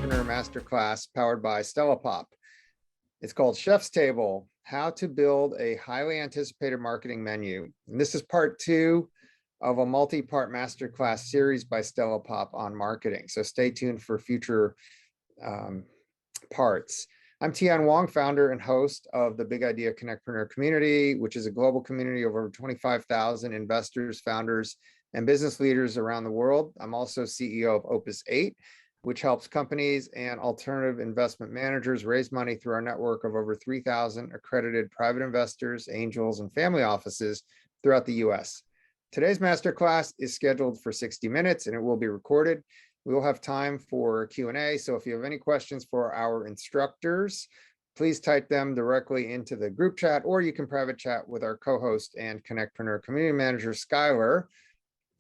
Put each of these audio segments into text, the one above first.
Entrepreneur Masterclass powered by Stellapop. It's called Chef's Table, How to Build a Highly Anticipated Marketing Menu. And this is part 2 of a multi-part masterclass series by Stellapop on marketing. So stay tuned for future parts. I'm Tian Wong, founder and host of the Big Idea CONNECTpreneur community, which is a global community of over 25,000 investors, founders, and business leaders around the world. I'm also CEO of Opus 8, which helps companies and alternative investment managers raise money through our network of over 3,000 accredited private investors, angels, and family offices throughout the US. Today's masterclass is scheduled for 60 minutes and it will be recorded. We will have time for Q&A, so if you have any questions for our instructors, please type them directly into the group chat, or you can private chat with our co-host and CONNECTpreneur community manager, Skylar,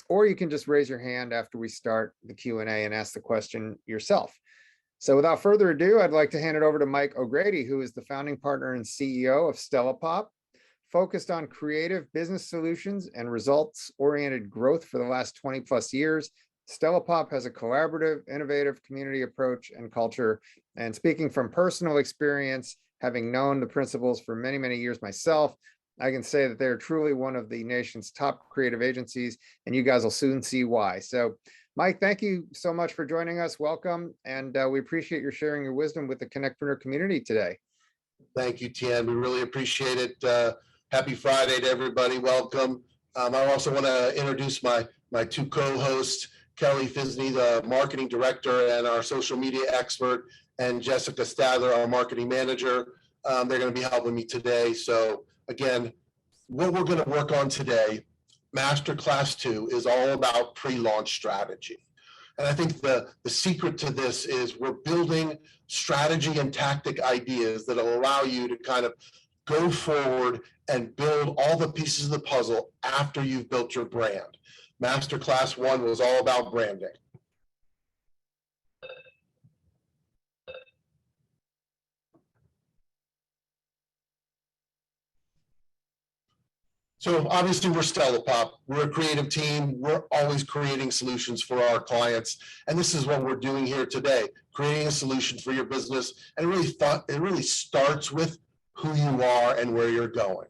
or you can just raise your hand after we start the Q&A and ask the question yourself. So without further ado, I'd like to hand it over to Mike O'Grady, who is the founding partner and CEO of Stellapop, focused on creative business solutions and results-oriented growth for the last 20 plus years. Stellapop has a collaborative, innovative community approach and culture. And speaking from personal experience, having known the principals for many, many years myself, I can say that they're truly one of the nation's top creative agencies, and you guys will soon see why. So, Mike, thank you so much for joining us. Welcome, and we appreciate your sharing your wisdom with the CONNECTpreneur community today. Thank you, Tian. We really appreciate it. Happy Friday to everybody. Welcome. I also want to introduce my two co-hosts, Kelly Fisney, the marketing director and our social media expert, and Jessica Stadler, our marketing manager. They're going to be helping me today. So again, what we're going to work on today, Masterclass 2, is all about pre-launch strategy. And I think the secret to this is we're building strategy and tactic ideas that will allow you to kind of go forward and build all the pieces of the puzzle after you've built your brand. Masterclass 1 was all about branding. So obviously we're Stellapop. We're a creative team. We're always creating solutions for our clients. And this is what we're doing here today, creating a solution for your business. And it really starts with who you are and where you're going.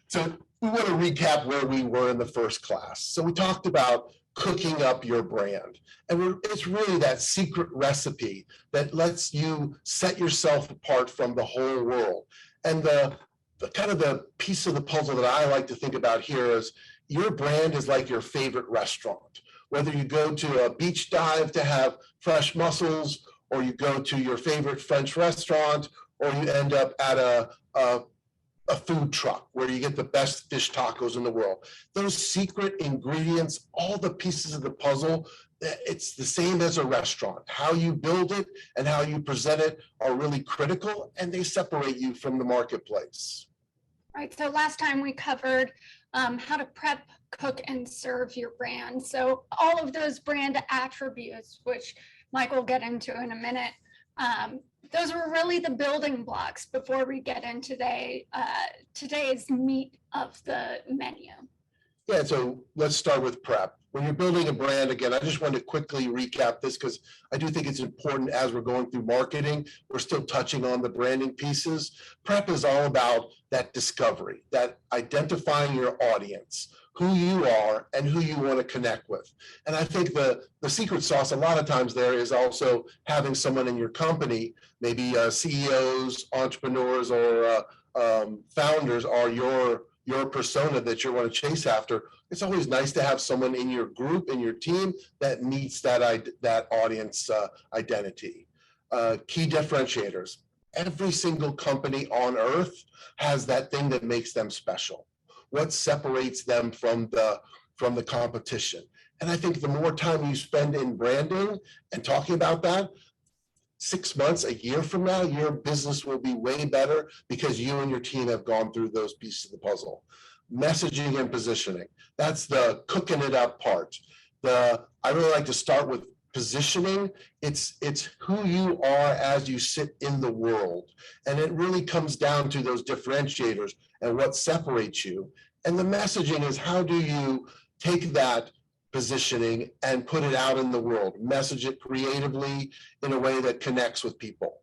So we want to recap where we were in the first class. So we talked about cooking up your brand. And it's really that secret recipe that lets you set yourself apart from the whole world. And the kind of the piece of the puzzle that I like to think about here is your brand is like your favorite restaurant. Whether you go to a beach dive to have fresh mussels, or you go to your favorite French restaurant, or you end up at a food truck where you get the best fish tacos in the world. Those secret ingredients, all the pieces of the puzzle, it's the same as a restaurant. How you build it and how you present it are really critical, and they separate you from the marketplace. Right, so last time we covered how to prep, cook, and serve your brand. So all of those brand attributes, which Mike will get into in a minute, those were really the building blocks before we get into today's meat of the menu. Yeah, so let's start with prep. When you're building a brand, again, I just want to quickly recap this because I do think it's important as we're going through marketing. We're still touching on the branding pieces. Prep is all about that discovery, that identifying your audience, who you are and who you want to connect with. And I think the secret sauce a lot of times there is also having someone in your company, maybe CEOs, entrepreneurs, or founders are your persona that you want to chase after. It's always nice to have someone in your group, in your team, that meets that audience identity. Key differentiators. Every single company on earth has that thing that makes them special. What separates them from the competition? And I think the more time you spend in branding and talking about that, 6 months, a year from now, your business will be way better because you and your team have gone through those pieces of the puzzle. Messaging and positioning. That's the cooking it up part. I really like to start with positioning, it's who you are as you sit in the world. And it really comes down to those differentiators and what separates you. And the messaging is, how do you take that positioning and put it out in the world, message it creatively in a way that connects with people.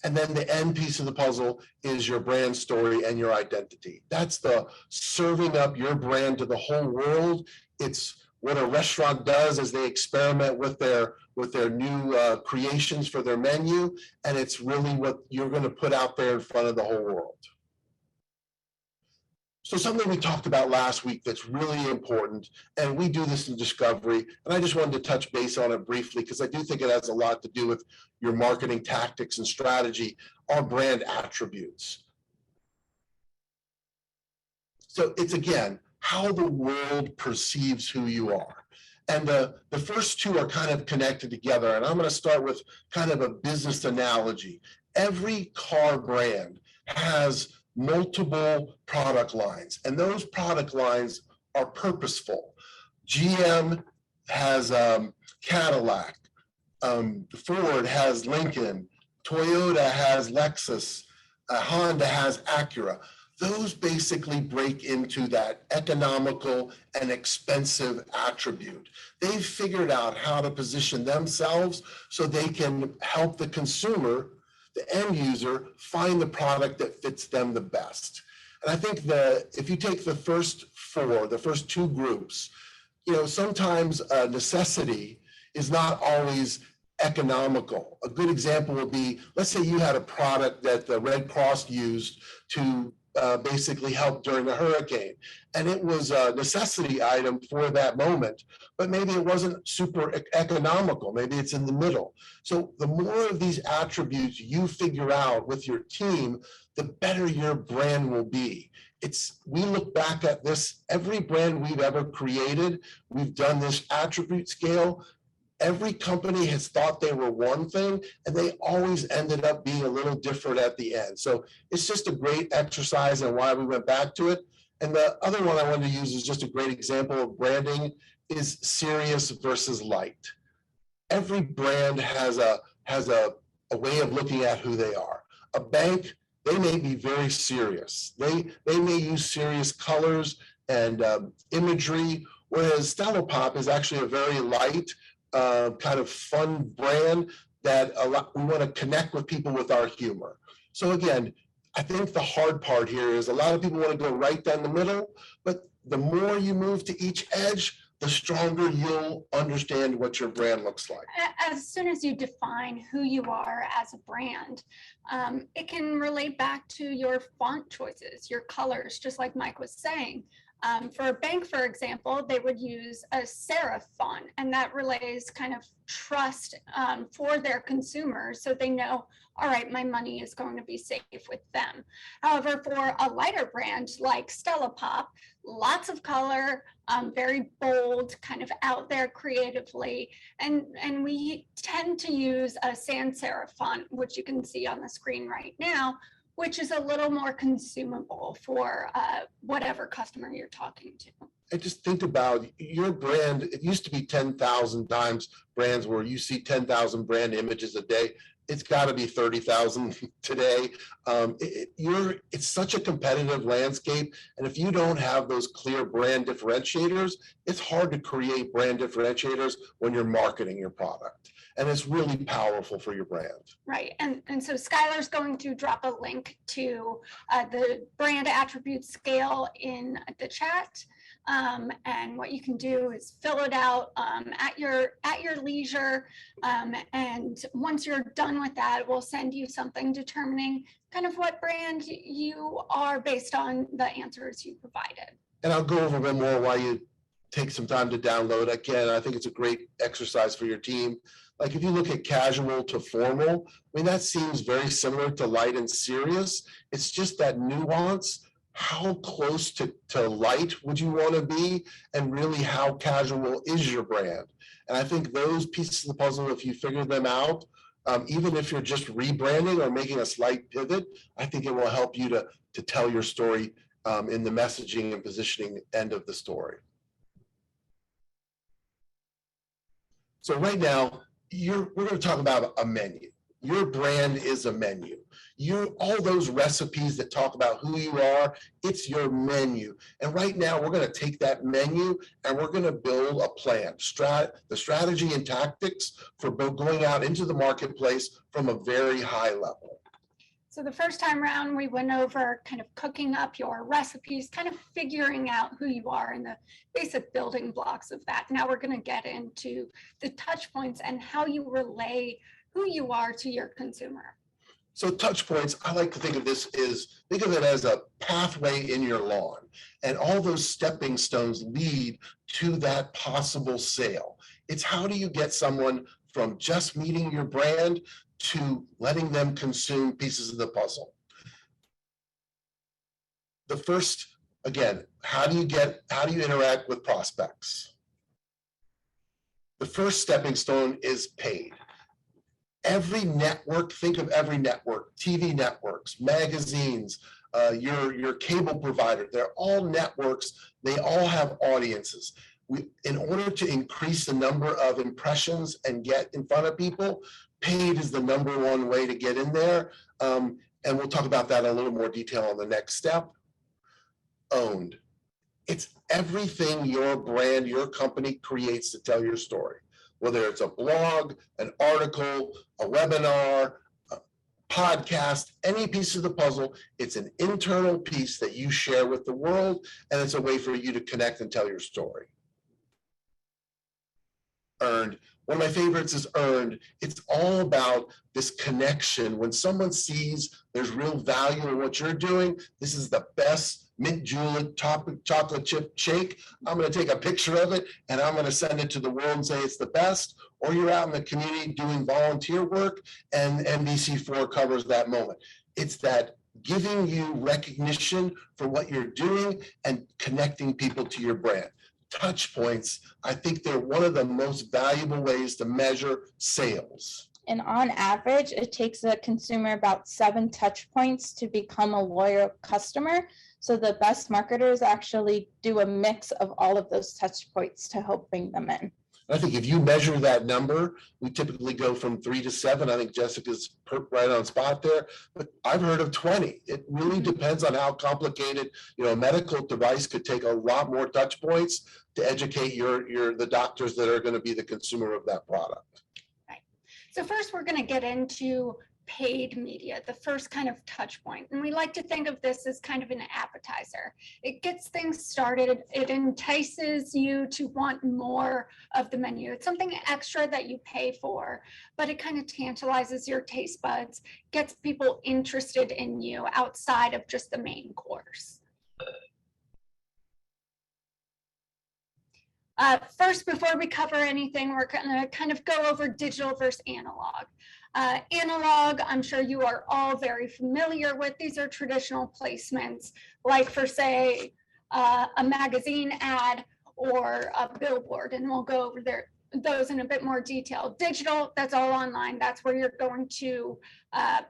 And then the end piece of the puzzle is your brand story and your identity. That's the serving up your brand to the whole world. It's what a restaurant does as they experiment with their new creations for their menu. And it's really what you're going to put out there in front of the whole world. So something we talked about last week that's really important, and we do this in discovery, and I just wanted to touch base on it briefly because I do think it has a lot to do with your marketing tactics and strategy, are brand attributes. So it's, again, how the world perceives who you are. And the first two are kind of connected together, and I'm going to start with kind of a business analogy. Every car brand has multiple product lines, and those product lines are purposeful. GM has Cadillac, Ford has Lincoln, Toyota has Lexus, Honda has Acura. Those basically break into that economical and expensive attribute. They've figured out how to position themselves so they can help the consumer, the end user, find the product that fits them the best. And I think that if you take the first four, the first two groups, sometimes necessity is not always economical. A good example would be, let's say you had a product that the Red Cross used to basically help during a hurricane, and it was a necessity item for that moment, but maybe it wasn't super economical. Maybe it's in the middle. So the more of these attributes you figure out with your team, the better your brand will be. We look back at this, every brand we've ever created, we've done this attribute scale. Every company has thought they were one thing, and they always ended up being a little different at the end. So it's just a great exercise and why we went back to it. And the other one I wanted to use is just a great example of branding is serious versus light. Every brand has a way of looking at who they are. A bank, they may be very serious. They may use serious colors and imagery, whereas Stellapop is actually a very light, kind of fun brand that we want to connect with people with our humor. So again, I think the hard part here is a lot of people want to go right down the middle, but the more you move to each edge, the stronger you'll understand what your brand looks like. As soon as you define who you are as a brand, it can relate back to your font choices, your colors, just like Mike was saying. For a bank, for example, they would use a serif font, and that relays kind of trust for their consumers, so they know, all right, my money is going to be safe with them. However, for a lighter brand like Stellapop, lots of color, very bold, kind of out there creatively, and we tend to use a sans serif font, which you can see on the screen right now, which is a little more consumable for whatever customer you're talking to. I just think about your brand. It used to be 10,000 times brands where you see 10,000 brand images a day. It's got to be 30,000 today. It's such a competitive landscape. And if you don't have those clear brand differentiators, it's hard to create brand differentiators when you're marketing your product. And it's really powerful for your brand. Right. And so Skylar's going to drop a link to the brand attribute scale in the chat. And what you can do is fill it out at your leisure. And once you're done with that, we'll send you something determining kind of what brand you are based on the answers you provided. And I'll go over a bit more while you take some time to download. Again, I think it's a great exercise for your team. Like if you look at casual to formal, I mean, that seems very similar to light and serious. It's just that nuance. How close to light would you want to be? And really, how casual is your brand? And I think those pieces of the puzzle, if you figure them out, even if you're just rebranding or making a slight pivot, I think it will help you to tell your story in the messaging and positioning end of the story. So right now, we're going to talk about a menu. Your brand is a menu. All those recipes that talk about who you are, it's your menu. And right now we're going to take that menu and we're going to build a plan, the strategy and tactics for going out into the marketplace from a very high level. So the first time around, we went over kind of cooking up your recipes, kind of figuring out who you are and the basic building blocks of that. Now we're going to get into the touch points and how you relay who you are to your consumer. So touch points, I like to think of it as a pathway in your lawn, and all those stepping stones lead to that possible sale. It's how do you get someone from just meeting your brand to letting them consume pieces of the puzzle. The first, again, how do you interact with prospects? The first stepping stone is paid. Every network, think of every network, TV networks, magazines, your cable provider, they're all networks. They all have audiences. In order to increase the number of impressions and get in front of people, paid is the number one way to get in there. And we'll talk about that in a little more detail on the next step. Owned. It's everything your brand, your company creates to tell your story. Whether it's a blog, an article, a webinar, a podcast, any piece of the puzzle, it's an internal piece that you share with the world, and it's a way for you to connect and tell your story. Earned. One of my favorites is earned. It's all about this connection. When someone sees there's real value in what you're doing, this is the best mint julep chocolate chip shake. I'm going to take a picture of it and I'm going to send it to the world and say it's the best. Or you're out in the community doing volunteer work and NBC4 covers that moment. It's that giving you recognition for what you're doing and connecting people to your brand. Touch points, I think they're one of the most valuable ways to measure sales. And on average, it takes a consumer about 7 touch points to become a loyal customer. So the best marketers actually do a mix of all of those touch points to help bring them in. I think if you measure that number, we typically go from 3 to 7. I think Jessica's right on spot there, but I've heard of 20. It really depends on how complicated, a medical device could take a lot more touch points to educate the doctors that are going to be the consumer of that product. Right. So first we're going to get into paid media, the first kind of touch point. And we like to think of this as kind of an appetizer. It gets things started. It entices you to want more of the menu. It's something extra that you pay for, but it kind of tantalizes your taste buds, gets people interested in you outside of just the main course. First, before we cover anything, we're going to kind of go over digital versus analog. Analog, I'm sure you are all very familiar with. These are traditional placements, like for, say, a magazine ad or a billboard, and we'll go over those in a bit more detail. Digital, that's all online. That's where you're going to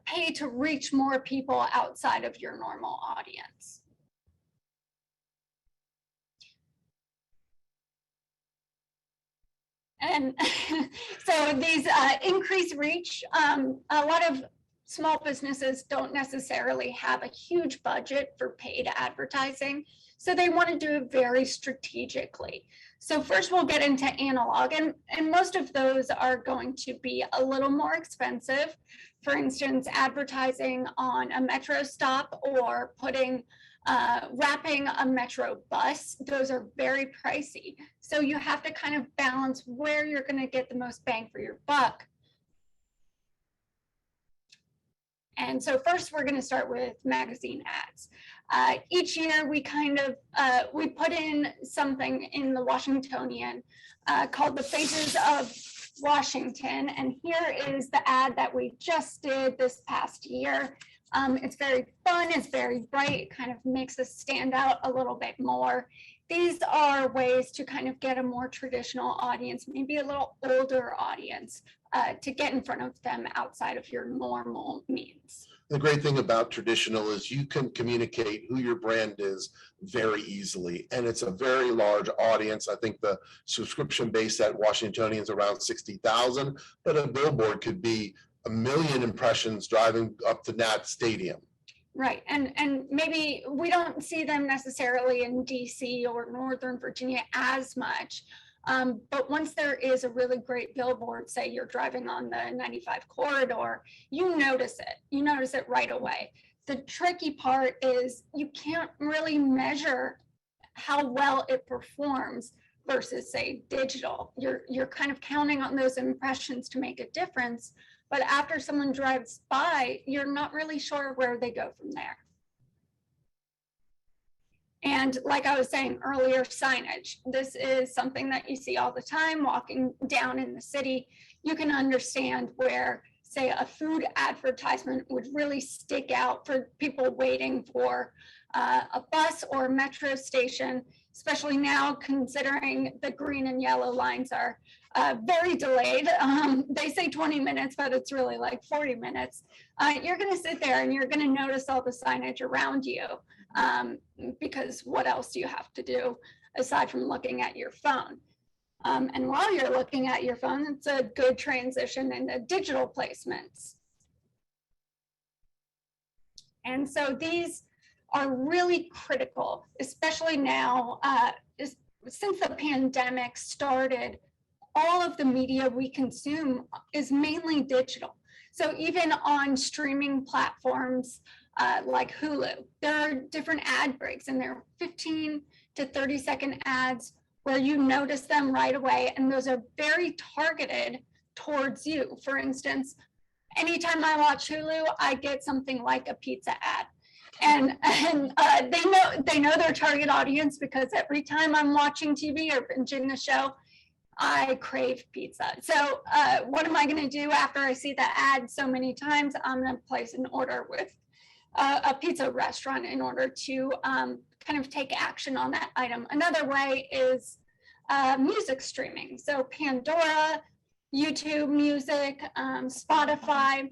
pay to reach more people outside of your normal audience. And so these increase reach. A lot of small businesses don't necessarily have a huge budget for paid advertising, so they want to do it very strategically. So first we'll get into analog, and most of those are going to be a little more expensive. For instance, advertising on a metro stop or wrapping a metro bus, those are very pricey. So you have to kind of balance where you're going to get the most bang for your buck. And so first we're going to start with magazine ads. Each year we we put in something in the Washingtonian called the Faces of Washington. And here is the ad that we just did this past year. It's very fun, it's very bright, it kind of makes us stand out a little bit more. These are ways to kind of get a more traditional audience, maybe a little older audience, to get in front of them outside of your normal means. The great thing about traditional is you can communicate who your brand is very easily, and it's a very large audience. I think the subscription base at Washingtonian is around 60,000, but a billboard could be 1 million impressions driving up to Nat Stadium. Right, and maybe we don't see them necessarily in DC or Northern Virginia as much. But once there is a really great billboard, say you're driving on the 95 corridor, you notice it right away. The tricky part is you can't really measure how well it performs versus, say, digital. You're kind of counting on those impressions to make a difference, but after someone drives by, you're not really sure where they go from there. And like I was saying earlier, signage. This is something that you see all the time walking down in the city. You can understand where, say, a food advertisement would really stick out for people waiting for a bus or metro station, especially now considering the green and yellow lines are very delayed. They say 20 minutes, but it's really like 40 minutes. You're going to sit there and you're going to notice all the signage around you, because what else do you have to do aside from looking at your phone? And while you're looking at your phone, it's a good transition into digital placements. And so these are really critical, especially now, since the pandemic started. All of the media we consume is mainly digital. So even on streaming platforms like Hulu, there are different ad breaks, and there are 15 to 30-second ads where you notice them right away, and those are very targeted towards you. For instance, anytime I watch Hulu, I get something like a pizza ad. And they know their target audience, because every time I'm watching TV or binging a show, I crave pizza. So what am I going to do after I see that ad so many times? I'm going to place an order with a pizza restaurant in order to kind of take action on that item. Another way is music streaming. So Pandora, YouTube Music, Spotify,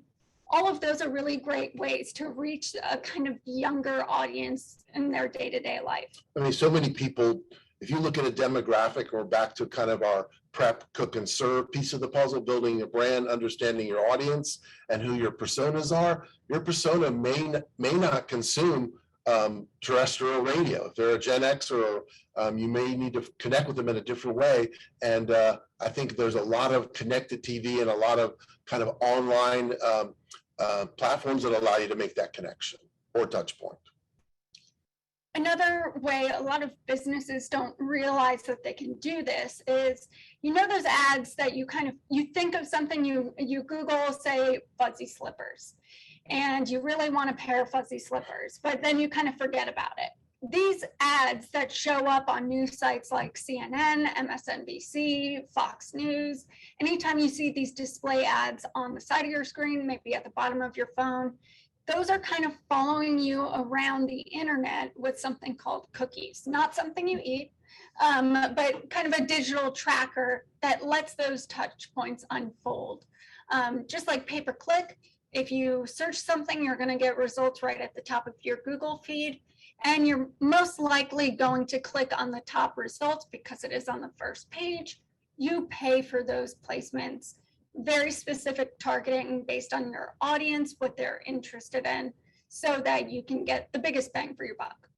all of those are really great ways to reach a kind of younger audience in their day-to-day life. I mean, so many people, if you look at a demographic, or back to kind of our prep, cook, and serve piece of the puzzle, building a brand, understanding your audience and who your personas are, your persona may not consume terrestrial radio. If they're a Gen X, or you may need to connect with them in a different way. And I think there's a lot of connected TV and a lot of kind of online platforms that allow you to make that connection or touch point. Another way a lot of businesses don't realize that they can do this is, those ads that you think of something, you Google, say, fuzzy slippers, and you really want a pair of fuzzy slippers, but then you kind of forget about it. These ads that show up on news sites like CNN, MSNBC, Fox News, anytime you see these display ads on the side of your screen, maybe at the bottom of your phone, those are kind of following you around the internet with something called cookies. Not something you eat, but kind of a digital tracker that lets those touch points unfold. Just like pay-per-click, if you search something, you're going to get results right at the top of your Google feed, and you're most likely going to click on the top results because it is on the first page. You pay for those placements. Very specific targeting based on your audience, what they're interested in, so that you can get the biggest bang for your buck.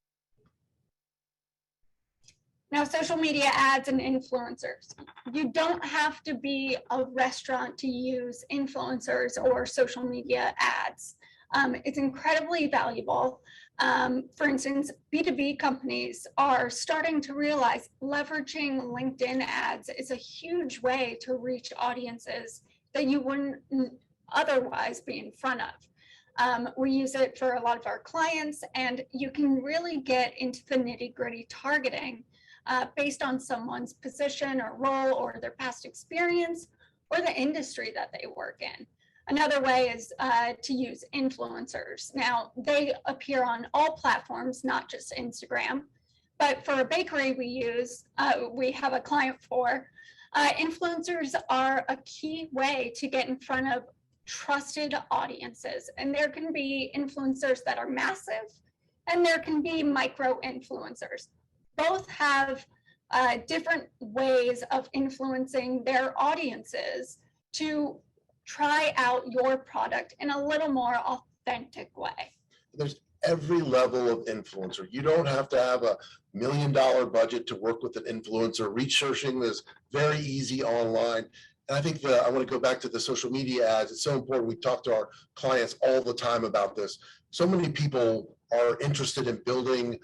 Now, social media ads and influencers. You don't have to be a restaurant to use influencers or social media ads. It's incredibly valuable. For instance, B2B companies are starting to realize leveraging LinkedIn ads is a huge way to reach audiences that you wouldn't otherwise be in front of. We use it for a lot of our clients, and you can really get into the nitty-gritty targeting based on someone's position or role or their past experience or the industry that they work in. Another way is to use influencers. Now, they appear on all platforms, not just Instagram, but for a bakery we have a client for, influencers are a key way to get in front of trusted audiences, and there can be influencers that are massive and there can be micro influencers. Both have different ways of influencing their audiences to try out your product in a little more authentic way. There's every level of influencer. You don't have to have a $1 million budget to work with an influencer. Researching is very easy online. And I think I want to go back to the social media ads. It's so important. We talk to our clients all the time about this. So many people are interested in building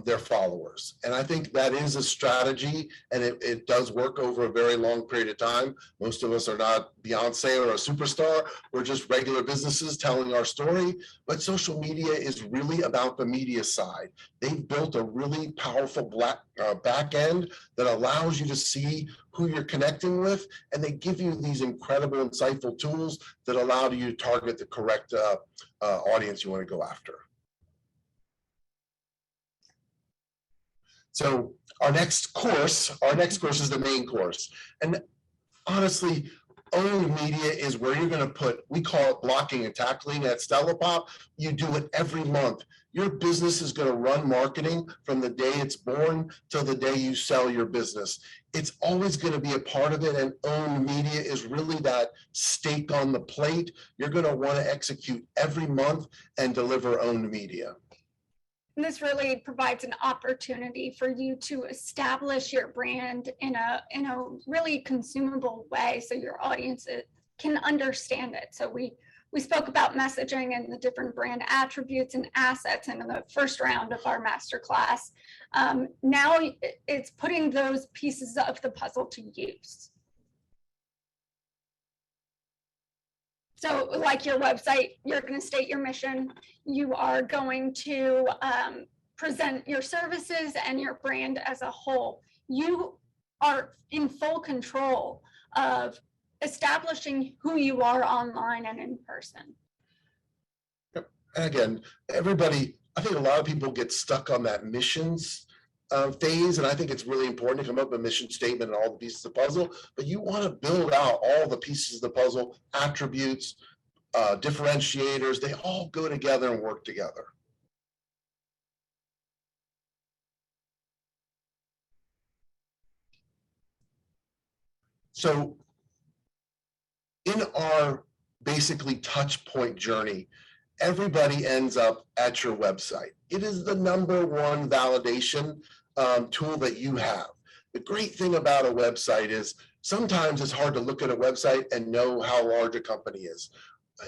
their followers. And I think that is a strategy, and it does work over a very long period of time. Most of us are not Beyonce or a superstar. We're just regular businesses telling our story. But social media is really about the media side. They've built a really powerful back end that allows you to see who you're connecting with, and they give you these incredible, insightful tools that allow you to target the correct audience you want to go after. So our next course is the main course. And honestly, owned media is where you're going to put, we call it blocking and tackling at Stellapop. You do it every month. Your business is going to run marketing from the day it's born till the day you sell your business. It's always going to be a part of it, and owned media is really that stake on the plate. You're going to want to execute every month and deliver owned media. And this really provides an opportunity for you to establish your brand in a really consumable way, so your audience can understand it. So we spoke about messaging and the different brand attributes and assets in the first round of our masterclass. Now it's putting those pieces of the puzzle to use. So like your website, you're going to state your mission. You are going to present your services and your brand as a whole. You are in full control of establishing who you are online and in person. Yep. And again, everybody, I think a lot of people get stuck on that missions phase, and I think it's really important to come up with a mission statement and all the pieces of the puzzle, but you want to build out all the pieces of the puzzle, attributes, differentiators. They all go together and work together. So in our basically touch point journey, everybody ends up at your website. It is the #1 validation tool that you have. The great thing about a website is sometimes it's hard to look at a website and know how large a company is.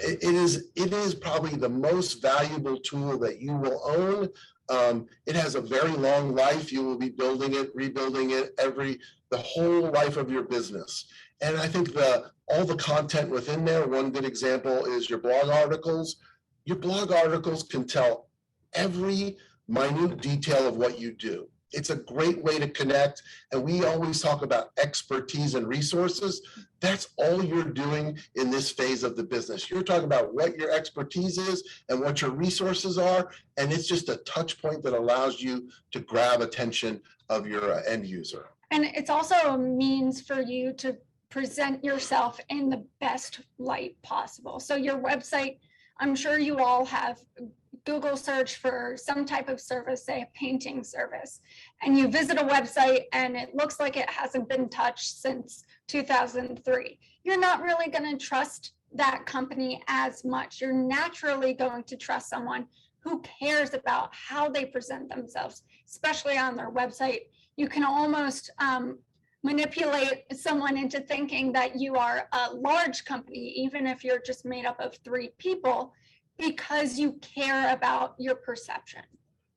It is probably the most valuable tool that you will own. It has a very long life. You will be building it, rebuilding it the whole life of your business. And I think all the content within there, one good example is your blog articles. Your blog articles can tell every minute detail of what you do. It's a great way to connect. And we always talk about expertise and resources. That's all you're doing in this phase of the business. You're talking about what your expertise is and what your resources are. And it's just a touch point that allows you to grab attention of your end user. And it's also a means for you to present yourself in the best light possible. So your website, I'm sure you all have Google search for some type of service, say a painting service, and you visit a website and it looks like it hasn't been touched since 2003. You're not really going to trust that company as much. You're naturally going to trust someone who cares about how they present themselves, especially on their website. You can almost manipulate someone into thinking that you are a large company, even if you're just made up of 3 people, because you care about your perception.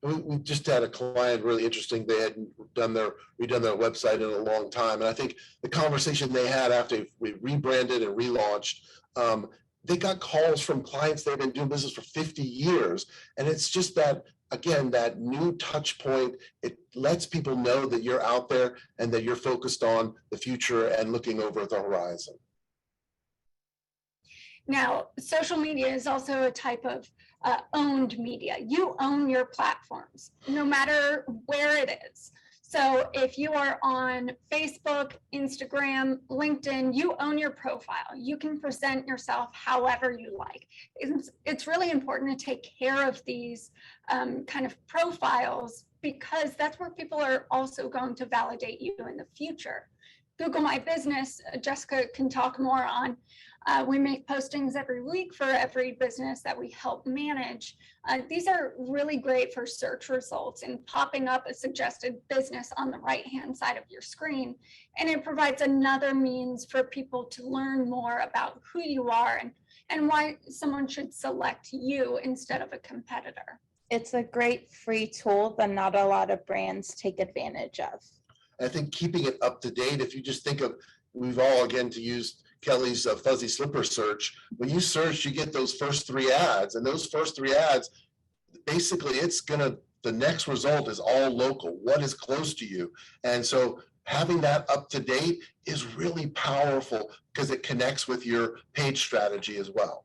We just had a client, really interesting. They hadn't redone their website in a long time. And I think the conversation they had after we rebranded and relaunched, they got calls from clients that have been doing business for 50 years. And it's just that, again, that new touch point, it lets people know that you're out there and that you're focused on the future and looking over the horizon. Now, social media is also a type of owned media. You own your platforms, no matter where it is. So if you are on Facebook, Instagram, LinkedIn, you own your profile. You can present yourself however you like. It's really important to take care of these kind of profiles, because that's where people are also going to validate you in the future. Google My Business, Jessica can talk more on. We make postings every week for every business that we help manage. These are really great for search results and popping up a suggested business on the right-hand side of your screen. And it provides another means for people to learn more about who you are and why someone should select you instead of a competitor. It's a great free tool that not a lot of brands take advantage of. I think keeping it up to date, if you just think of, we've all, again, to use Kelly's fuzzy slipper search, when you search, you get those first 3 ads, and those first 3 ads, basically the next result is all local, what is close to you. And so having that up to date is really powerful because it connects with your page strategy as well.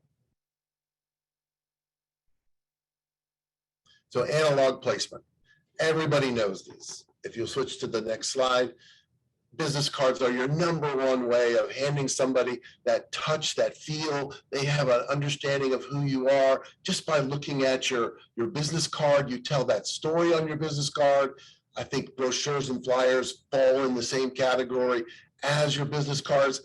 So analog placement, everybody knows these. If you'll switch to the next slide, business cards are your #1 way of handing somebody that touch, that feel. They have an understanding of who you are just by looking at your business card. You tell that story on your business card. I think brochures and flyers fall in the same category as your business cards.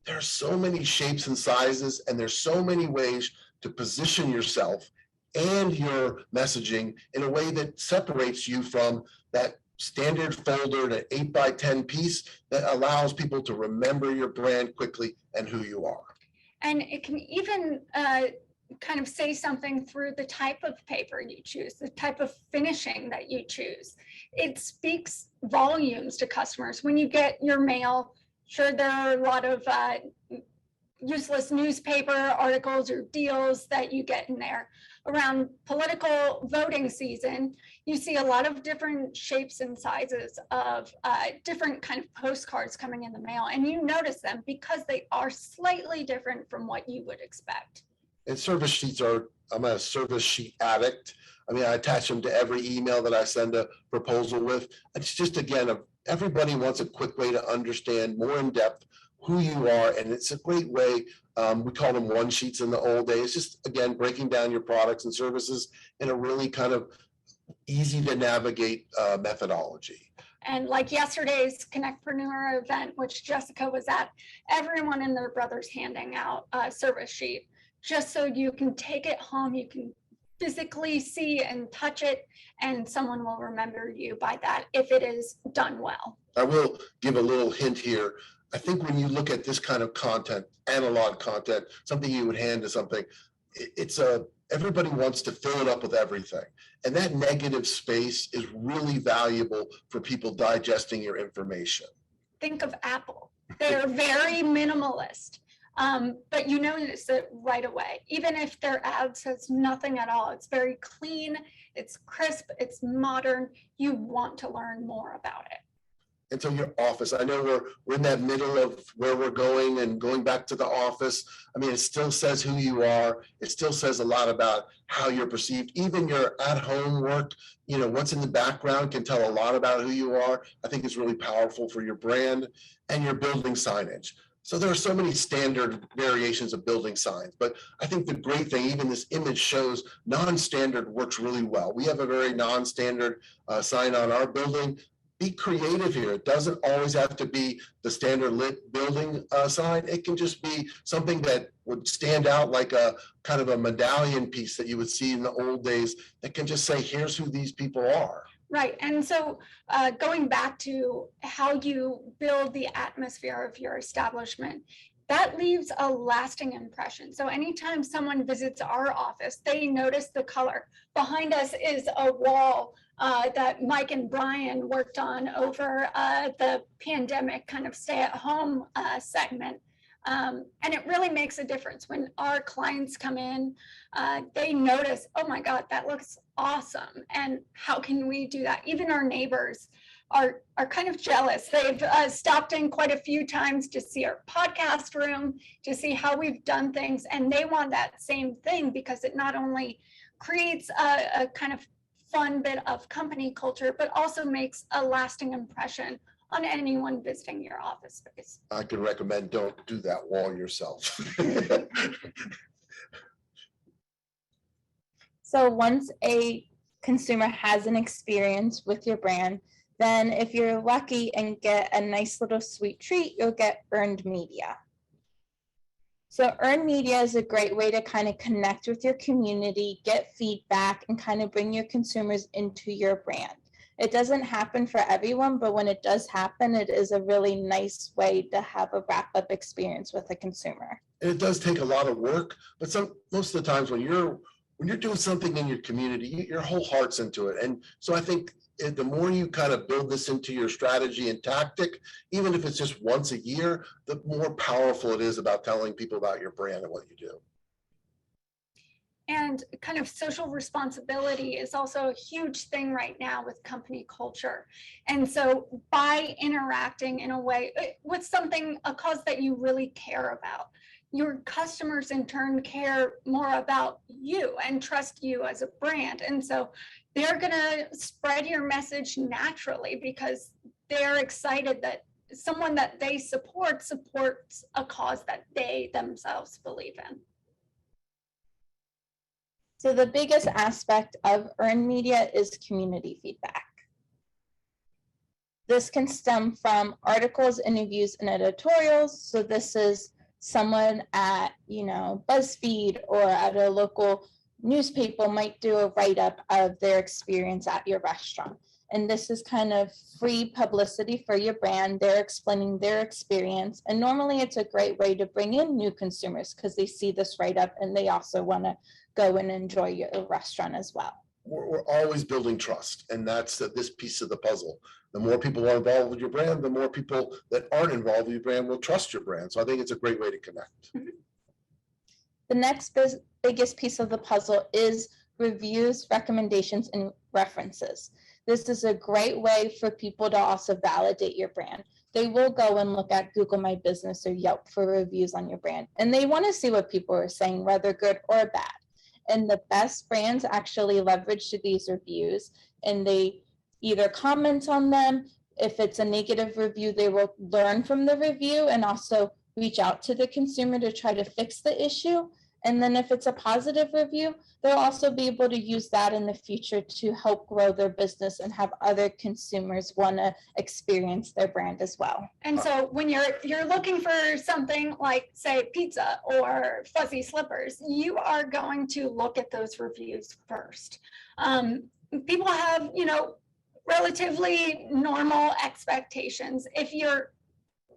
There are so many shapes and sizes, and there's so many ways to position yourself and your messaging in a way that separates you from that standard folder, an 8x10 piece that allows people to remember your brand quickly and who you are. And it can even kind of say something through the type of paper you choose, the type of finishing that you choose. It speaks volumes to customers. When you get your mail, sure, there are a lot of useless newspaper articles or deals that you get in there. Around political voting season, you see a lot of different shapes and sizes of different kind of postcards coming in the mail, and you notice them because they are slightly different from what you would expect. And service sheets I'm a service sheet addict. I mean, I attach them to every email that I send a proposal with. It's just, again, everybody wants a quick way to understand more in depth who you are, and it's a great way. We call them one sheets in the old days. Just, again, breaking down your products and services in a really kind of easy to navigate methodology. And like yesterday's CONNECTpreneur event, which Jessica was at, everyone and their brothers handing out a service sheet, just so you can take it home, you can physically see and touch it, and someone will remember you by that if it is done well. I will give a little hint here. I think when you look at this kind of content, analog content, something you would hand to something, everybody wants to fill it up with everything. And that negative space is really valuable for people digesting your information. Think of Apple. They're very minimalist, but you notice it right away. Even if their ad says nothing at all, it's very clean, it's crisp, it's modern. You want to learn more about it. And so your office, I know we're in that middle of where we're going and going back to the office. I mean, it still says who you are. It still says a lot about how you're perceived. Even your at-home work, what's in the background can tell a lot about who you are. I think it's really powerful for your brand and your building signage. So there are so many standard variations of building signs, but I think the great thing, even this image shows non-standard works really well. We have a very non-standard sign on our building. Be creative here. It doesn't always have to be the standard lit building sign. It can just be something that would stand out like a kind of a medallion piece that you would see in the old days that can just say, here's who these people are. Right. And so going back to how you build the atmosphere of your establishment, that leaves a lasting impression. So anytime someone visits our office, they notice the color. Behind us is a wall that Mike and Brian worked on over the pandemic kind of stay-at-home segment. And it really makes a difference when our clients come in, they notice, oh my God, that looks awesome. And how can we do that? Even our neighbors are kind of jealous. They've stopped in quite a few times to see our podcast room, to see how we've done things. And they want that same thing because it not only creates a kind of fun bit of company culture, but also makes a lasting impression on anyone visiting your office space. I can recommend don't do that wall yourself. So once a consumer has an experience with your brand, then if you're lucky and get a nice little sweet treat, you'll get earned media. So earned media is a great way to kind of connect with your community, get feedback, and kind of bring your consumers into your brand. It doesn't happen for everyone, but when it does happen, it is a really nice way to have a wrap-up experience with a consumer. And it does take a lot of work, but most of the times when you're doing something in your community, your whole heart's into it. And so I think the more you kind of build this into your strategy and tactic, even if it's just once a year, the more powerful it is about telling people about your brand and what you do. And kind of social responsibility is also a huge thing right now with company culture. And so by interacting in a way with something, a cause that you really care about, your customers in turn care more about you and trust you as a brand. And so they're going to spread your message naturally because they're excited that someone that they support supports a cause that they themselves believe in. So the biggest aspect of earned media is community feedback. This can stem from articles, interviews, and editorials. So this is someone at, BuzzFeed or at a local newspaper might do a write-up of their experience at your restaurant. And this is kind of free publicity for your brand. They're explaining their experience. And normally it's a great way to bring in new consumers because they see this write-up and they also want to go and enjoy your restaurant as well. We're always building trust, and that's this piece of the puzzle. The more people are involved with your brand, the more people that aren't involved with your brand will trust your brand. So I think it's a great way to connect. The next biggest piece of the puzzle is reviews, recommendations, and references. This is a great way for people to also validate your brand. They will go and look at Google My Business or Yelp for reviews on your brand, and they want to see what people are saying, whether good or bad. And the best brands actually leverage these reviews, and they either comment on them. If it's a negative review, they will learn from the review and also reach out to the consumer to try to fix the issue. And then if it's a positive review, they'll also be able to use that in the future to help grow their business and have other consumers want to experience their brand as well. And so when you're looking for something like, say, pizza or fuzzy slippers, you are going to look at those reviews first. People have, relatively normal expectations. If your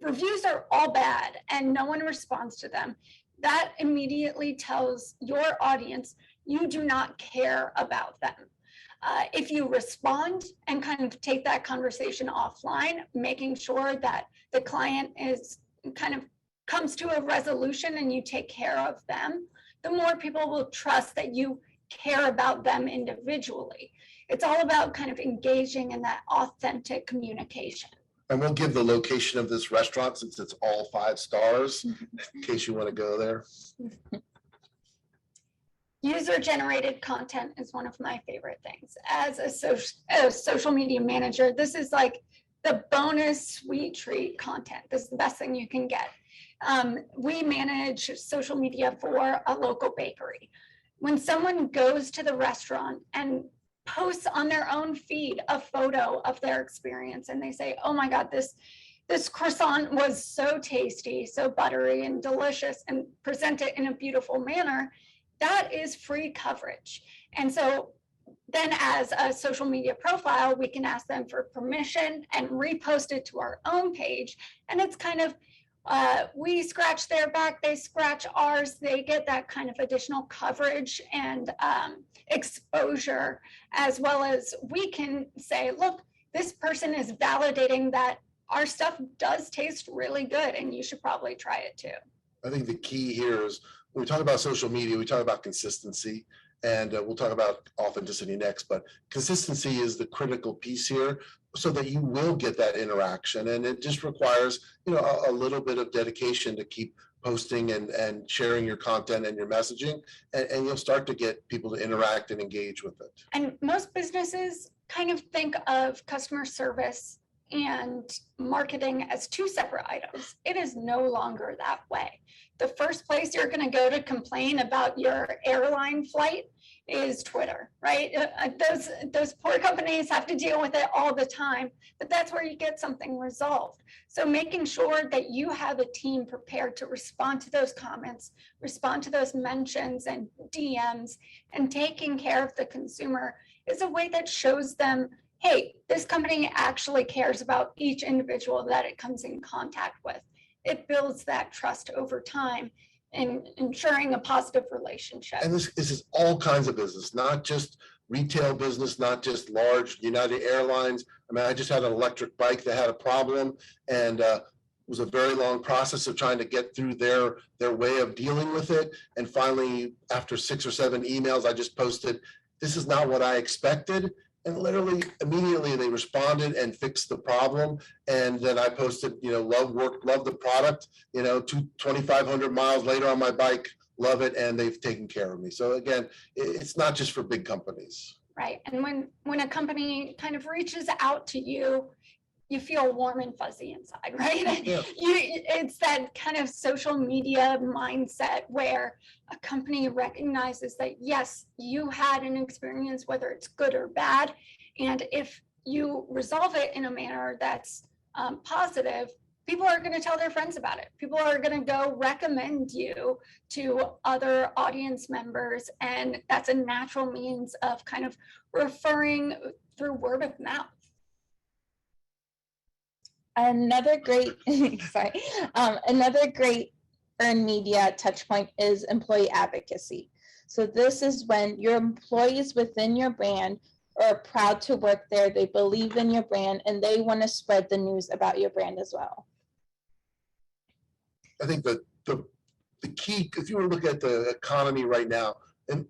reviews are all bad and no one responds to them, that immediately tells your audience you do not care about them. If you respond and kind of take that conversation offline, making sure that the client is kind of comes to a resolution and you take care of them, the more people will trust that you care about them individually. It's all about kind of engaging in that authentic communication. And we'll give the location of this restaurant since it's all 5 stars, in case you want to go there. User-generated content is one of my favorite things. As a social media manager, this is like the bonus sweet treat content. This is the best thing you can get. We manage social media for a local bakery. When someone goes to the restaurant and posts on their own feed a photo of their experience and they say, oh my God, this croissant was so tasty, so buttery and delicious, and present it in a beautiful manner, that is free coverage. And so then as a social media profile, we can ask them for permission and repost it to our own page. And it's kind of, we scratch their back, they scratch ours, they get that kind of additional coverage and exposure, as well as we can say, look, this person is validating that our stuff does taste really good and you should probably try it too. I think the key here is when we talk about social media, we talk about consistency, and we'll talk about authenticity next, but consistency is the critical piece here so that you will get that interaction. And it just requires, a little bit of dedication to keep posting and sharing your content and your messaging, and you'll start to get people to interact and engage with it. And most businesses kind of think of customer service and marketing as two separate items. It is no longer that way. The first place you're going to go to complain about your airline flight is Twitter, right? Those poor companies have to deal with it all the time, but that's where you get something resolved. So making sure that you have a team prepared to respond to those comments, respond to those mentions and DMs, and taking care of the consumer is a way that shows them, hey, this company actually cares about each individual that it comes in contact with. It builds that trust over time and ensuring a positive relationship. And this is all kinds of business, not just retail business, not just large United Airlines. I mean, I just had an electric bike that had a problem, and it was a very long process of trying to get through their way of dealing with it. And finally, after 6 or 7 emails, I just posted, "This is not what I expected." And literally immediately they responded and fixed the problem. And then I posted, love the product, 2,500 miles later on my bike, love it. And they've taken care of me. So again, it's not just for big companies. Right. And when a company kind of reaches out to you, you feel warm and fuzzy inside, right? Yeah. It's that kind of social media mindset where a company recognizes that, yes, you had an experience, whether it's good or bad. And if you resolve it in a manner that's positive, people are going to tell their friends about it. People are going to go recommend you to other audience members. And that's a natural means of kind of referring through word of mouth. Another great, another great earned media touch point is employee advocacy. So this is when your employees within your brand are proud to work there, they believe in your brand, and they want to spread the news about your brand as well. I think that the key, if you were to look at the economy right now, and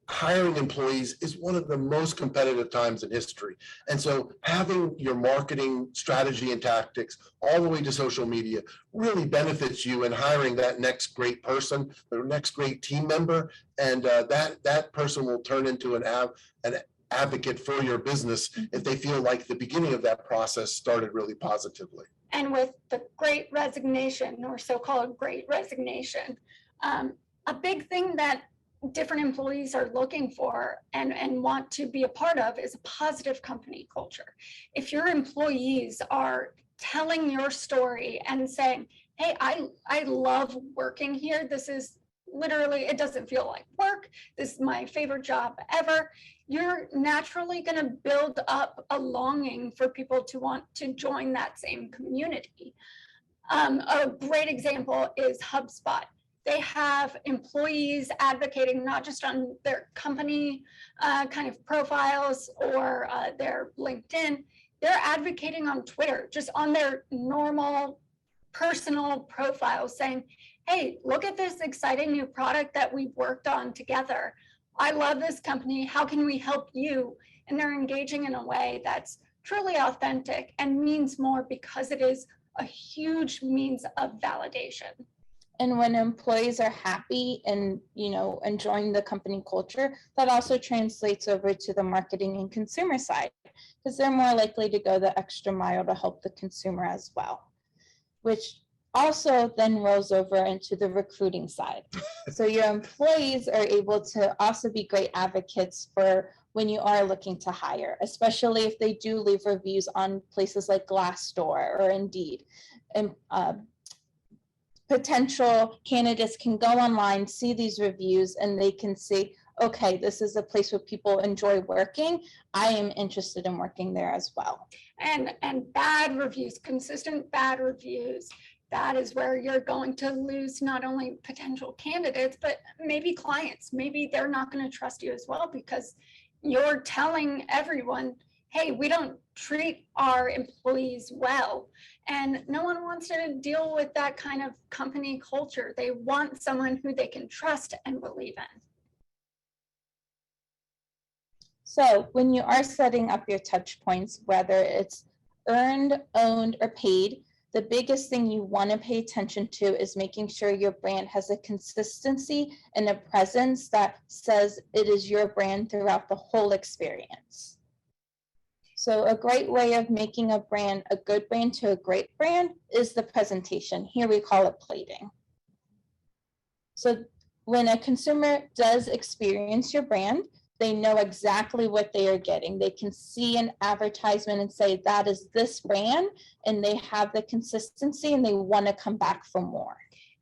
hiring employees is one of the most competitive times in history. And so having your marketing strategy and tactics all the way to social media really benefits you in hiring that next great person, the next great team member. And that person will turn into an advocate for your business if they feel like the beginning of that process started really positively. And with the Great Resignation, or so-called Great Resignation, a big thing that different employees are looking for and want to be a part of is a positive company culture. If your employees are telling your story and saying, hey, I love working here. This is literally, it doesn't feel like work. This is my favorite job ever. You're naturally going to build up a longing for people to want to join that same community. A great example is HubSpot. They have employees advocating not just on their company kind of profiles or their LinkedIn, they're advocating on Twitter, just on their normal personal profiles saying, hey, look at this exciting new product that we've worked on together. I love this company. How can we help you? And they're engaging in a way that's truly authentic and means more because it is a huge means of validation. And when employees are happy and, enjoying the company culture, that also translates over to the marketing and consumer side, because they're more likely to go the extra mile to help the consumer as well, which also then rolls over into the recruiting side. So your employees are able to also be great advocates for when you are looking to hire, especially if they do leave reviews on places like Glassdoor or Indeed. And potential candidates can go online, see these reviews, and they can see, okay, this is a place where people enjoy working. I am interested in working there as well. And bad reviews, consistent bad reviews, that is where you're going to lose not only potential candidates, but maybe clients. Maybe they're not going to trust you as well because you're telling everyone, hey, we don't treat our employees well. And no one wants to deal with that kind of company culture. They want someone who they can trust and believe in. So when you are setting up your touch points, whether it's earned, owned, or paid, The biggest thing you want to pay attention to is making sure your brand has a consistency and a presence that says it is your brand throughout the whole experience. So a great way of making a brand a good brand to a great brand is the presentation. Here we call it plating. So when a consumer does experience your brand, they know exactly what they are getting. They can see an advertisement and say, that is this brand, and they have the consistency and they want to come back for more.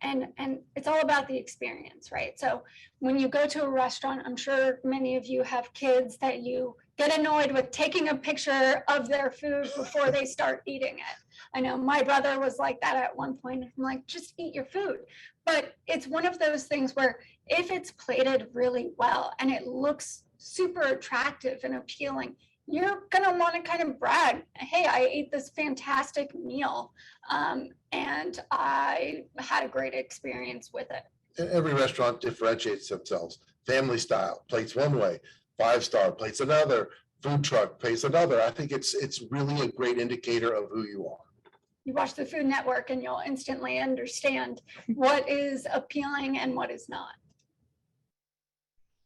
And it's all about the experience, right? So when you go to a restaurant, I'm sure many of you have kids that you get annoyed with taking a picture of their food before they start eating it. I know my brother was like that at one point. I'm like, just eat your food. But it's one of those things where if it's plated really well and it looks super attractive and appealing, you're going to want to kind of brag, hey, I ate this fantastic meal and I had a great experience with it. Every restaurant differentiates themselves. Family style, plates one way, 5-star, plates another, food truck, plates another. I think it's really a great indicator of who you are. You watch the Food Network and you'll instantly understand what is appealing and what is not.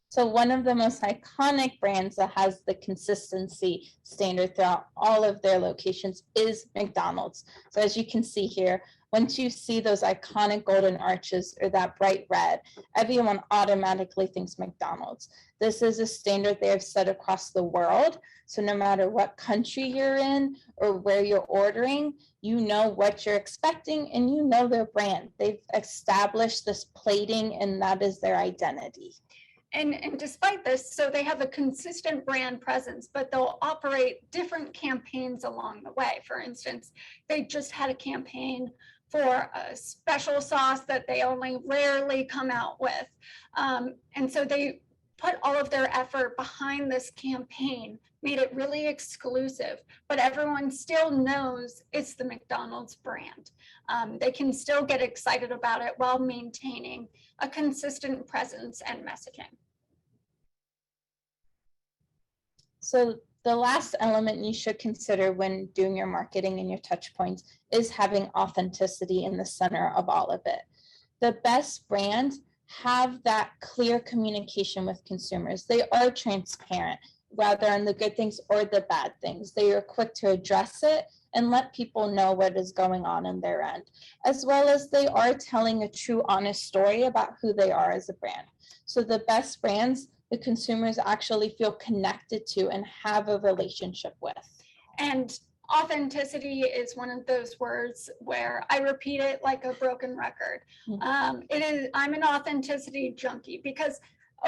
So one of the most iconic brands that has the consistency standard throughout all of their locations is McDonald's. So as you can see here, once you see those iconic golden arches or that bright red, everyone automatically thinks McDonald's. This is a standard they have set across the world. So no matter what country you're in or where you're ordering, you know what you're expecting and you know their brand. They've established this plating and that is their identity. And despite this, so they have a consistent brand presence, but they'll operate different campaigns along the way. For instance, they just had a campaign for a special sauce that they only rarely come out with. And so they put all of their effort behind this campaign, made it really exclusive, but everyone still knows it's the McDonald's brand. They can still get excited about it while maintaining a consistent presence and messaging. So the last element you should consider when doing your marketing and your touch points is having authenticity in the center of all of it. The best brands have that clear communication with consumers. They are transparent, whether on the good things or the bad things. They are quick to address it and let people know what is going on in their end, as well as they are telling a true, honest story about who they are as a brand. So the best brands, the consumers actually feel connected to and have a relationship with. And authenticity is one of those words where I repeat it like a broken record. I'm an authenticity junkie because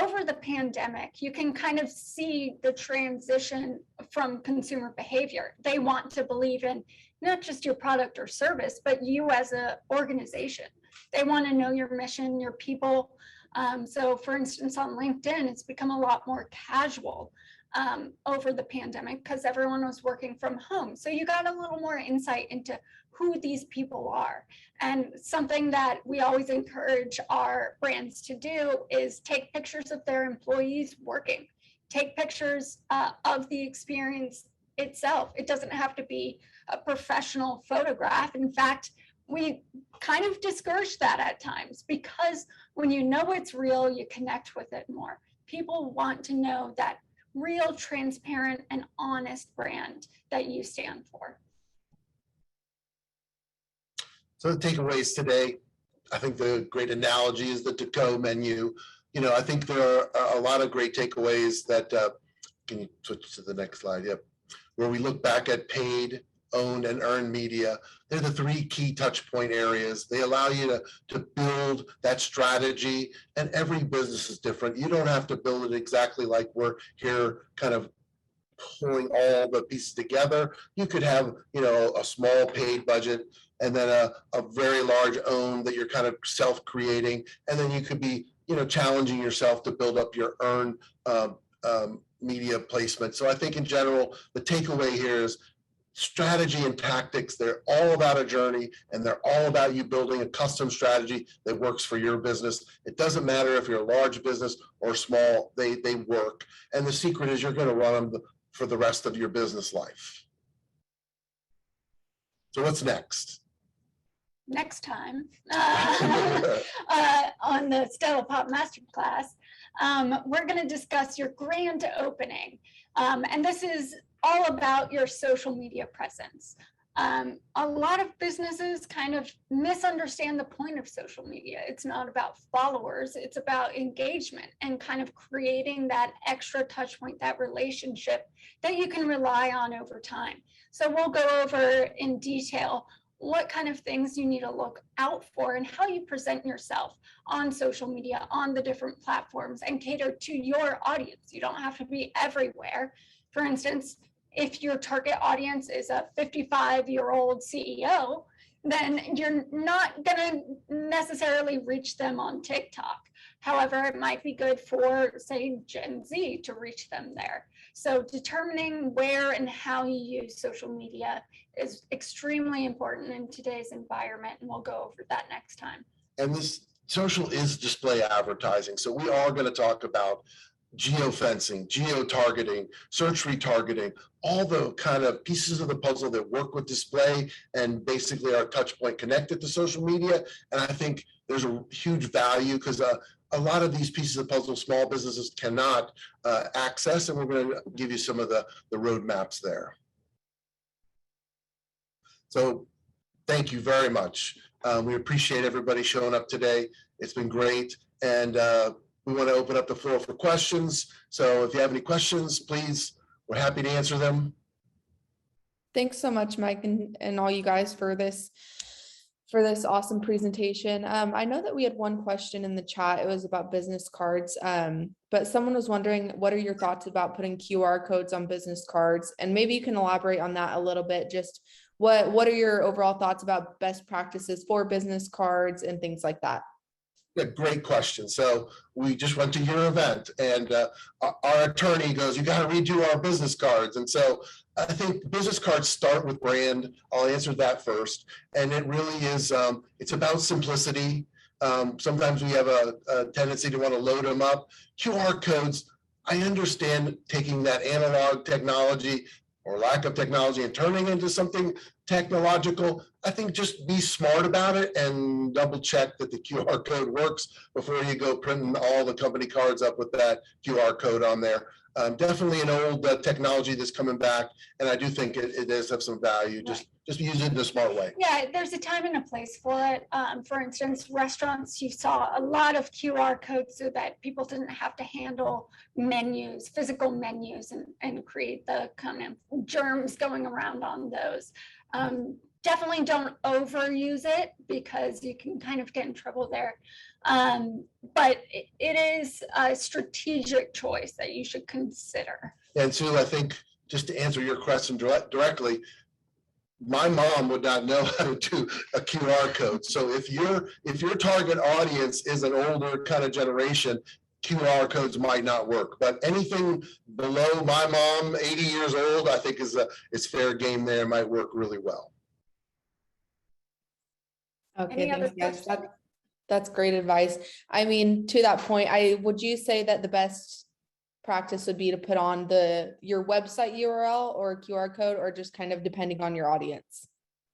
over the pandemic, you can kind of see the transition from consumer behavior. They want to believe in not just your product or service, but you as an organization. They want to know your mission, your people. So for instance, on LinkedIn, it's become a lot more casual over the pandemic because everyone was working from home. So you got a little more insight into who these people are. And something that we always encourage our brands to do is take pictures of their employees working, take pictures of the experience itself. It doesn't have to be a professional photograph. In fact, we kind of discourage that at times because when you know it's real, you connect with it more. People want to know that real, transparent, and honest brand that you stand for. So the takeaways today, I think the great analogy is the to-go menu. You know, I think there are a lot of great takeaways that, can you switch to the next slide? Yep. Where we look back at paid, owned, and earned media. They're the three key touch point areas. They allow you to build that strategy, and every business is different. You don't have to build it exactly like we're here kind of pulling all the pieces together. You could have, you know, a small paid budget and then a very large own that you're kind of self-creating. And then you could be, you know, challenging yourself to build up your earned media placement. So I think in general, the takeaway here is strategy and tactics. They're all about a journey and they're all about you building a custom strategy that works for your business. It doesn't matter if you're a large business or small, they work. And the secret is you're going to run them for the rest of your business life. So what's next? next time on the Stellapop Masterclass, we're going to discuss your grand opening. And this is all about your social media presence. A lot of businesses kind of misunderstand the point of social media. It's not about followers, it's about engagement and kind of creating that extra touch point, that relationship that you can rely on over time. So we'll go over in detail what kind of things you need to look out for and how you present yourself on social media, on the different platforms, and cater to your audience. You don't have to be everywhere. For instance, if your target audience is a 55-year-old CEO, then you're not going to necessarily reach them on TikTok. However, it might be good for, say, Gen Z to reach them there. So determining where and how you use social media is extremely important in today's environment, and we'll go over that next time. And this social is display advertising. So we are going to talk about geofencing, geo-targeting, search retargeting, all the kind of pieces of the puzzle that work with display and basically our touch point connected to social media. And I think there's a huge value because a lot of these pieces of puzzle small businesses cannot access, and we're going to give you some of the roadmaps there. So thank you very much. We appreciate everybody showing up today. It's been great. And we want to open up the floor for questions. So if you have any questions, please, we're happy to answer them. Thanks so much, Mike, and all you guys for this awesome presentation. I know that we had one question in the chat. It was about business cards, but someone was wondering, what are your thoughts about putting QR codes on business cards? And maybe you can elaborate on that a little bit. Just what are your overall thoughts about best practices for business cards and things like that? Yeah, great question. So we just went to your event, and our attorney goes, "You got to redo our business cards." And so I think business cards start with brand. I'll answer that first. And it really is, it's about simplicity. Sometimes we have a tendency to want to load them up. QR codes, I understand taking that analog technology or lack of technology and turning into something technological. I think just be smart about it and double check that the QR code works before you go printing all the company cards up with that QR code on there. Definitely an old technology that's coming back, and I do think it does have some value. Just use it in a smart way. Yeah, there's a time and a place for it. For instance, restaurants, you saw a lot of QR codes so that people didn't have to handle menus, physical menus, and create the kind of germs going around on those. Definitely don't overuse it because you can kind of get in trouble there. But it is a strategic choice that you should consider. And Sue, I think just to answer your question directly, my mom would not know how to do a QR code. So if your target audience is an older kind of generation, QR codes might not work. But anything below my mom, 80 years old, I think is fair game there, might work really well. Okay, thanks, guys. That's great advice. I mean, to that point, would you say that the best practice would be to put on your website URL or QR code, or just kind of depending on your audience?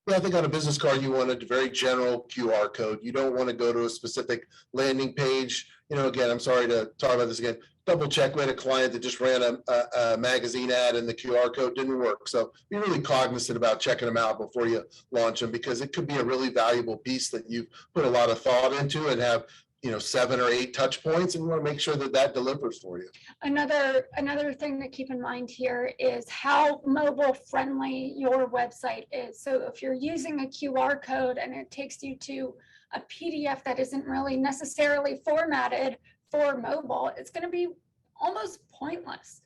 Well, I think on a business card, you want a very general QR code. You don't want to go to a specific landing page. You know, again, I'm sorry to talk about this again. Double check. We had a client that just ran a magazine ad and the QR code didn't work. So be really cognizant about checking them out before you launch them, because it could be a really valuable piece that you've put a lot of thought into and have 7 or 8 touch points, and you want to make sure that delivers for you. Another thing to keep in mind here is how mobile friendly your website is. So if you're using a QR code and it takes you to a PDF that isn't really necessarily formatted for mobile, it's going to be almost pointless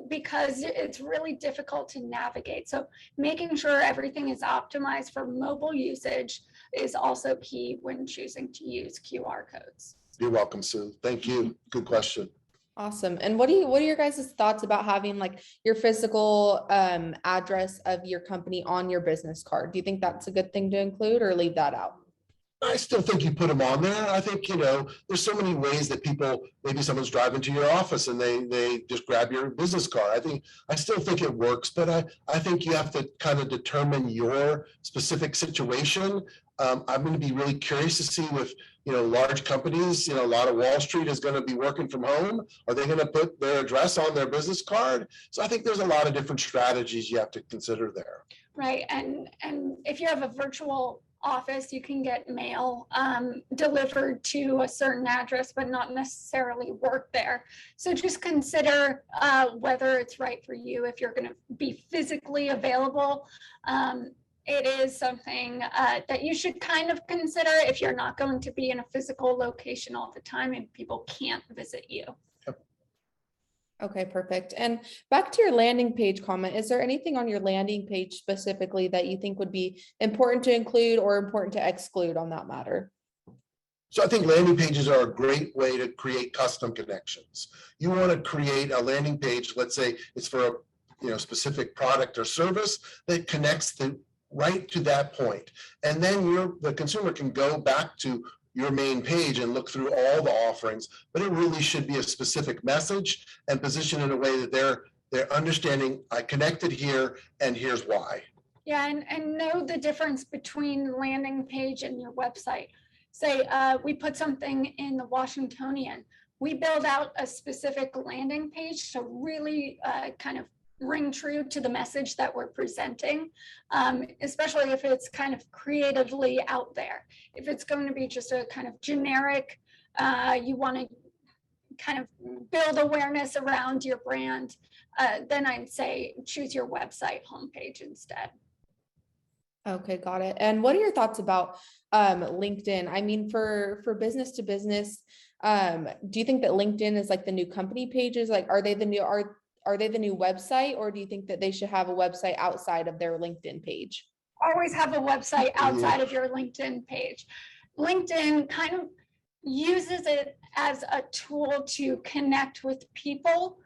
because it's really difficult to navigate. So making sure everything is optimized for mobile usage is also key when choosing to use QR codes. You're welcome, Sue. Thank you. Good question. Awesome. And what are your guys' thoughts about having like your physical address of your company on your business card? Do you think that's a good thing to include or leave that out? I still think you put them on there. I think, there's so many ways that people, maybe someone's driving to your office and they just grab your business card. I still think it works, but I think you have to kind of determine your specific situation. I'm going to be really curious to see with, large companies, a lot of Wall Street is going to be working from home. Are they going to put their address on their business card? So I think there's a lot of different strategies you have to consider there. Right. And if you have a virtual office, you can get mail delivered to a certain address, but not necessarily work there. So just consider whether it's right for you. If you're going to be physically available, it is something that you should kind of consider if you're not going to be in a physical location all the time and people can't visit you. Okay, perfect. And back to your landing page comment, is there anything on your landing page specifically that you think would be important to include or important to exclude on that matter? So I think landing pages are a great way to create custom connections. You want to create a landing page, let's say it's for a specific product or service that connects right to that point. And then the consumer can go back to your main page and look through all the offerings, but it really should be a specific message and positioned in a way that they're understanding, I connected here and here's why. Yeah, and know the difference between landing page and your website. Say we put something in the Washingtonian, we build out a specific landing page to really kind of ring true to the message that we're presenting, especially if it's kind of creatively out there. If it's going to be just a kind of generic, you want to kind of build awareness around your brand, then I'd say choose your website homepage instead. Okay, got it. And what are your thoughts about LinkedIn? I mean, for business to business, do you think that LinkedIn is like the new company pages? Like, are they the new website, or do you think that they should have a website outside of their LinkedIn page? Always have a website outside of your LinkedIn page. LinkedIn kind of uses it as a tool to connect with people.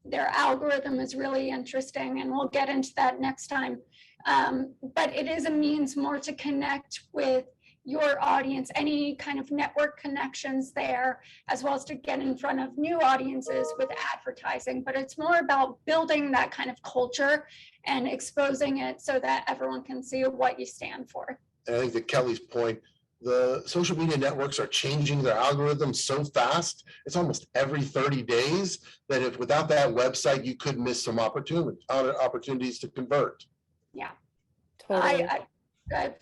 Their algorithm is really interesting, and we'll get into that next time. But it is a means more to connect with your audience, any kind of network connections there, as well as to get in front of new audiences with advertising. But it's more about building that kind of culture and exposing it so that everyone can see what you stand for. And I think to Kelly's point, the social media networks are changing their algorithms so fast. It's almost every 30 days that if without that website, you could miss some opportunities to convert. Yeah, Totally.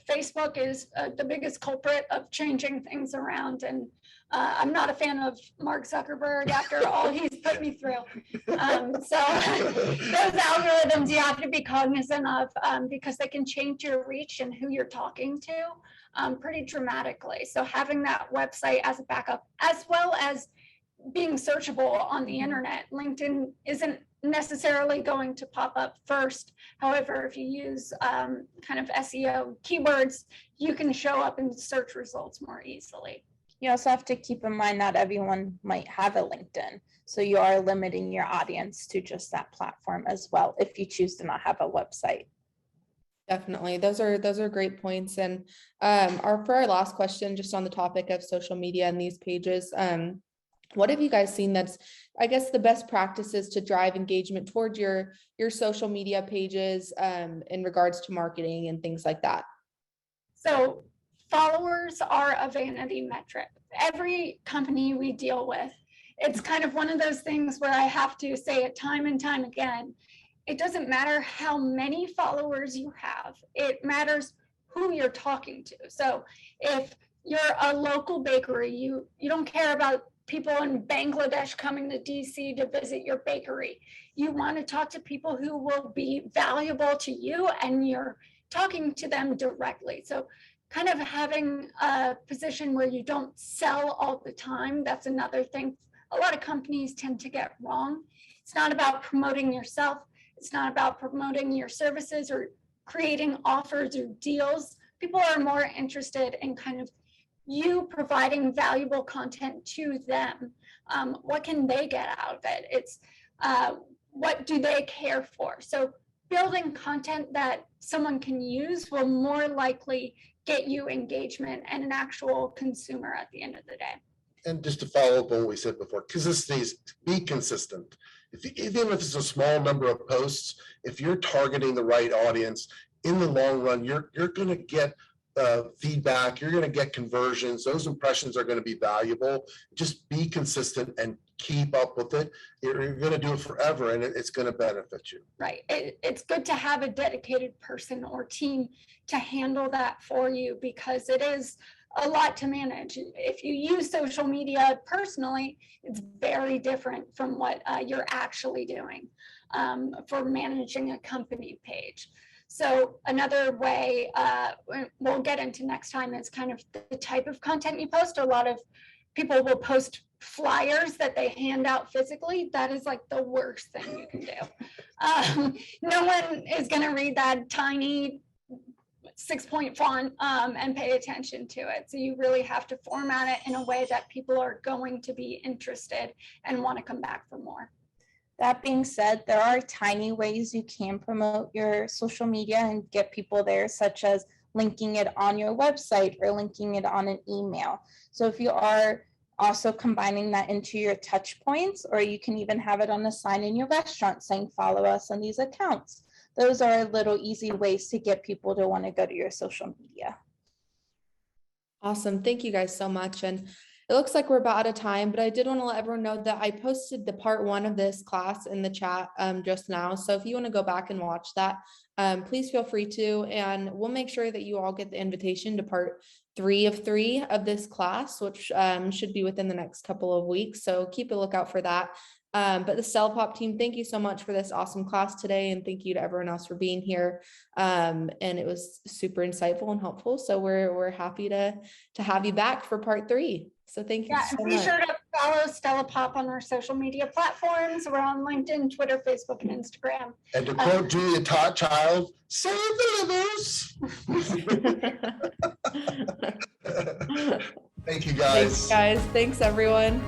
Facebook is the biggest culprit of changing things around, and I'm not a fan of Mark Zuckerberg after all he's put me through. So those algorithms you have to be cognizant of because they can change your reach and who you're talking to pretty dramatically. So having that website as a backup, as well as being searchable on the internet. LinkedIn isn't necessarily going to pop up first. However, if you use kind of SEO keywords, you can show up in search results more easily. You also have to keep in mind not everyone might have a LinkedIn. So you are limiting your audience to just that platform as well if you choose to not have a website. Definitely. Those are great points. And for our last question, just on the topic of social media and these pages, what have you guys seen that's, I guess, the best practices to drive engagement towards your social media pages in regards to marketing and things like that? So followers are a vanity metric. Every company we deal with, it's kind of one of those things where I have to say it time and time again. It doesn't matter how many followers you have. It matters who you're talking to. So if you're a local bakery, you don't care about people in Bangladesh coming to DC to visit your bakery. You want to talk to people who will be valuable to you, and you're talking to them directly. So kind of having a position where you don't sell all the time, that's another thing a lot of companies tend to get wrong. It's not about promoting yourself. It's not about promoting your services or creating offers or deals. People are more interested in kind of you providing valuable content to them. What can they get out of it? It's what do they care for? So building content that someone can use will more likely get you engagement and an actual consumer at the end of the day. And just to follow up on what we said before, consistency is be consistent. Even if it's a small number of posts, if you're targeting the right audience, in the long run, you're going to get feedback, you're going to get conversions. Those impressions are going to be valuable. Just be consistent and keep up with it. You're going to do it forever, and it's going to benefit you. Right. It's good to have a dedicated person or team to handle that for you, because it is a lot to manage. If you use social media personally, it's very different from what you're actually doing for managing a company page. So another way we'll get into next time is kind of the type of content you post. A lot of people will post flyers that they hand out physically. That is like the worst thing you can do. No one is going to read that tiny 6-point font and pay attention to it. So you really have to format it in a way that people are going to be interested and want to come back for more. That being said, there are tiny ways you can promote your social media and get people there, such as linking it on your website or linking it on an email. So if you are also combining that into your touch points, or you can even have it on a sign in your restaurant saying, follow us on these accounts. Those are little easy ways to get people to want to go to your social media. Awesome. Thank you guys so much. And it looks like we're about out of time, but I did want to let everyone know that I posted the part 1 of this class in the chat just now. So if you want to go back and watch that, please feel free to, and we'll make sure that you all get the invitation to part 3 of this class, which should be within the next couple of weeks. So keep a lookout for that. But the Stellapop team, thank you so much for this awesome class today. And thank you to everyone else for being here. And it was super insightful and helpful. So we're happy to have you back for part 3. So thank you so much. Be sure to follow Stellapop on our social media platforms. We're on LinkedIn, Twitter, Facebook, and Instagram. And to quote Julia Child, save the livers. Thank you, guys. Thanks, guys. Thanks, everyone.